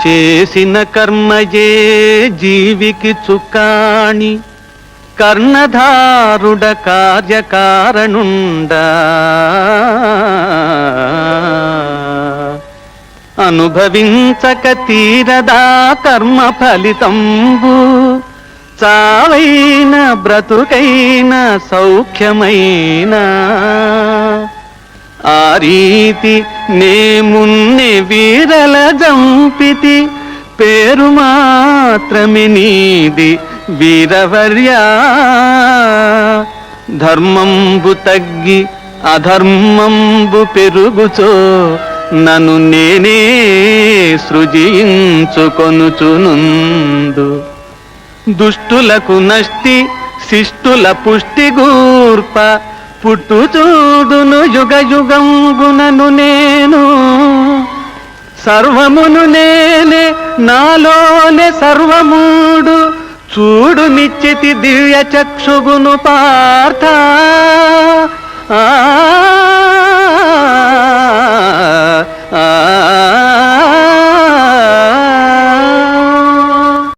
చేసిన కర్మయే జీవికి చుక్కాణి, కర్ణధారుడ కార్యకారణుండా. అనుభవించక తీరదా కర్మ ఫలితంబు, చావైన బ్రతుకైన సౌఖ్యమైన. ఆ రీతి నే మున్నె వీరల జంపితి, పేరు మాత్రమే నీది వీరవర్యా. ధర్మంబు తగ్గి అధర్మంబు పెరుగుచో, నన్ను నేనే సృజించుకొనుచునుందు. దుష్టులకు నష్టి శిష్టుల పుష్టి గూర్ప, పుట్టు చూడును యుగ యుగంబునను నేను. సర్వమును నేనే, నాలోనే సర్వమూడు, చూడు నిశ్చితి దివ్య చక్షుగును పార్థ.